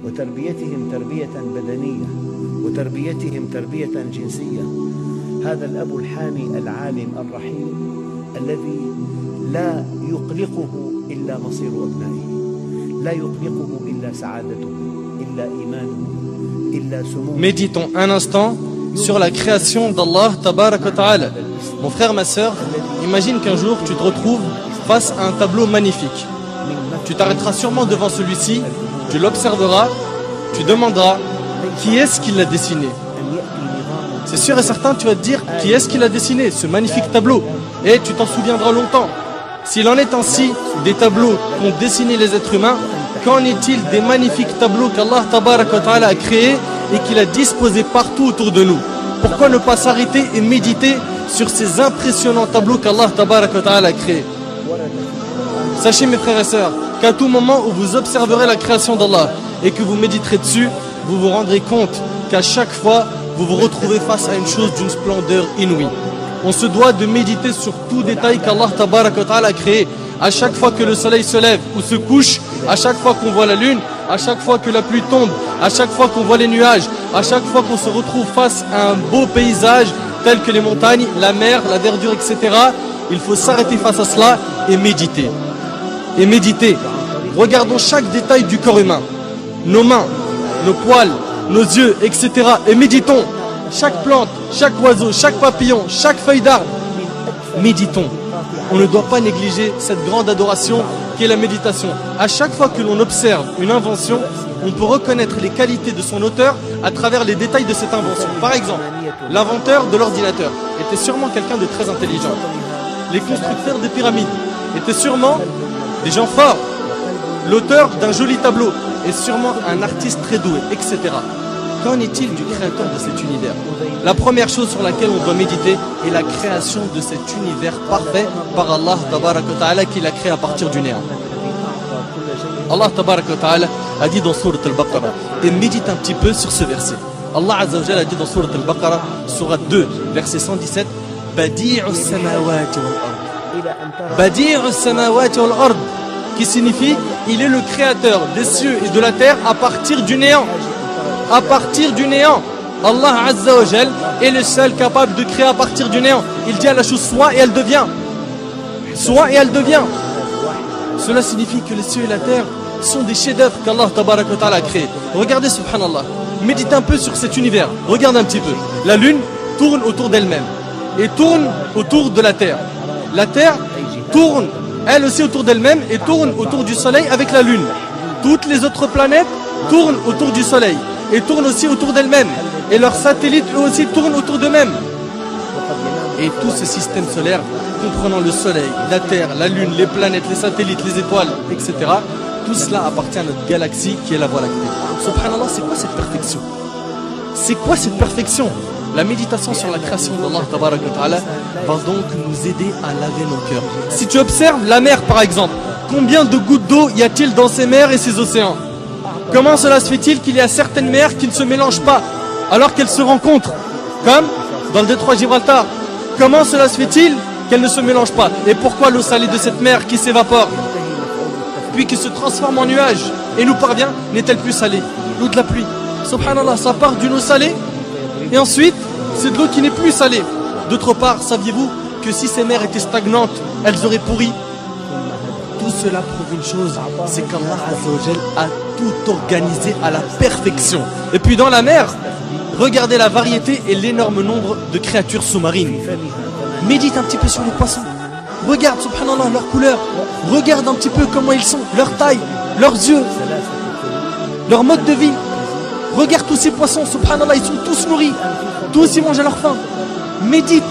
وتربيتهم تربية بدنية وتربيتهم تربية جنسية. هذا الأب الحامي العالم الرحيم الذي لا يقلقه إلا مصير أبنائه، لا يقلقه إلا سعادته، إلا إيمانه، إلا سموه. Méditons un instant sur la création d'Allah Tabarak wa Ta'ala. Mon frère, ma sœur, imagine qu'un jour tu te retrouves face à un tableau magnifique. Tu t'arrêteras sûrement devant celui-ci, tu l'observeras, tu demanderas qui est-ce qui l'a dessiné. C'est sûr et certain, tu vas te dire qui est-ce qui l'a dessiné, ce magnifique tableau. Et tu t'en souviendras longtemps. S'il en est ainsi des tableaux qu'ont dessiné les êtres humains, qu'en est-il des magnifiques tableaux qu'Allah Tabarak wa Ta'ala a créés et qu'il a disposés partout autour de nous? Pourquoi ne pas s'arrêter et méditer sur ces impressionnants tableaux qu'Allah Tabarak wa Ta'ala a créés? Sachez mes frères et sœurs qu'à tout moment où vous observerez la création d'Allah et que vous méditerez dessus, vous vous rendrez compte qu'à chaque fois vous vous retrouvez face à une chose d'une splendeur inouïe. On se doit de méditer sur tout détail qu'Allah Tabarak wa Ta'ala a créé. À chaque fois que le soleil se lève ou se couche, à chaque fois qu'on voit la lune, à chaque fois que la pluie tombe, à chaque fois qu'on voit les nuages, à chaque fois qu'on se retrouve face à un beau paysage tel que les montagnes, la mer, la verdure, etc. Il faut s'arrêter face à cela et méditer. Et méditer. Regardons chaque détail du corps humain. Nos mains, nos poils, nos yeux, etc. Et méditons. Chaque plante, chaque oiseau, chaque papillon, chaque feuille d'arbre. Méditons. On ne doit pas négliger cette grande adoration qui est la méditation. À chaque fois que l'on observe une invention, on peut reconnaître les qualités de son auteur à travers les détails de cette invention. Par exemple, l'inventeur de l'ordinateur était sûrement quelqu'un de très intelligent. Les constructeurs des pyramides étaient sûrement des gens forts. L'auteur d'un joli tableau est sûrement un artiste très doué, etc. Qu'en est-il du créateur de cet univers? La première chose sur laquelle on doit méditer est la création de cet univers parfait par Allah Tabarak wa Ta'ala qu'il a créé à partir du néant. Allah Tabarak wa Ta'ala a dit dans Sourate Al-Baqarah, et médite un petit peu sur ce verset. Allah Azza wa Jalla a dit dans Sourate Al-Baqarah, Sourate 2, verset 117, Badi'us samawati wal ard. Badi'us samawati wal ard, qui signifie il est le créateur des cieux et de la terre à partir du néant. À partir du néant. Allah Azza wa Jal est le seul capable de créer à partir du néant. Il dit à la chose soit et elle devient. Soit et elle devient. Cela signifie que les cieux et la terre sont des chefs-d'œuvre qu'Allah Tabarak wa Ta'ala a créés. Regardez subhanallah. Méditez un peu sur cet univers. Regardez un petit peu. La lune tourne autour d'elle-même et tourne autour de la terre. La terre tourne elle aussi autour d'elle-même et tourne autour du soleil avec la lune. Toutes les autres planètes tournent autour du soleil et tournent aussi autour d'elles-mêmes. Et leurs satellites eux aussi tournent autour d'eux-mêmes. Et tout ce système solaire, comprenant le soleil, la terre, la lune, les planètes, les satellites, les étoiles, etc. Tout cela appartient à notre galaxie qui est la Voie lactée. Subhanallah, c'est quoi cette perfection? C'est quoi cette perfection? La méditation sur la création d'Allah Tabarak wa Ta'ala va donc nous aider à laver nos cœurs. Si tu observes la mer par exemple, combien de gouttes d'eau y a-t-il dans ces mers et ces océans? Comment cela se fait-il qu'il y a certaines mers qui ne se mélangent pas alors qu'elles se rencontrent? Comme dans le détroit de Gibraltar. Comment cela se fait-il qu'elles ne se mélangent pas? Et pourquoi l'eau salée de cette mer qui s'évapore puis qui se transforme en nuage et nous parvient n'est-elle plus salée? L'eau de la pluie. Subhanallah, ça part d'une eau salée et ensuite c'est de l'eau qui n'est plus salée. D'autre part, saviez-vous que si ces mers étaient stagnantes, elles auraient pourri? Tout cela prouve une chose, c'est qu'Allah Azza wa Jal a tout organisé à la perfection. Et puis dans la mer, regardez la variété et l'énorme nombre de créatures sous-marines. Médite un petit peu sur les poissons. Regarde, subhanallah, leur couleur. Regarde un petit peu comment ils sont, leur taille, leurs yeux, leur mode de vie. Regarde tous ces poissons, subhanallah, ils sont tous nourris. Tous ils mangent à leur faim. Médite,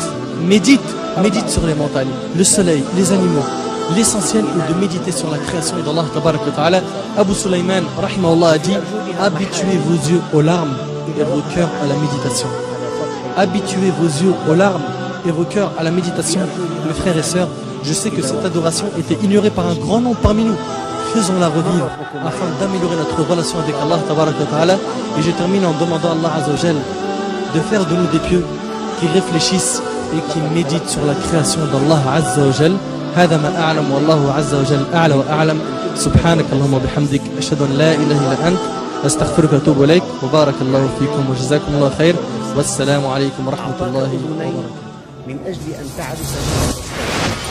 médite, médite sur les montagnes, le soleil, les animaux. L'essentiel est de méditer sur la création d'Allah Tabarak wa Ta'ala. Abu Sulaiman, rahimahullah, a dit, habituez vos yeux aux larmes et vos cœurs à la méditation. habituez vos yeux aux larmes et vos cœurs à la méditation. Mes frères et sœurs, je sais que cette adoration était ignorée par un grand nombre parmi nous. Faisons-la revivre afin d'améliorer notre relation avec Allah Tabaraka wa Ta'ala. Et je termine en demandant à Allah Azza wa Jal de faire de nous des pieux qui réfléchissent et qui méditent sur la création d'Allah Azza wa Jal. هذا ما أعلم والله عز وجل أعلى وأعلم سبحانك اللهم وبحمدك أشهد أن لا إله إلا أنت أستغفرك وأتوب إليك وبارك الله فيكم وجزاكم الله خير والسلام عليكم ورحمة الله وبركاته. من أجل أن تعرف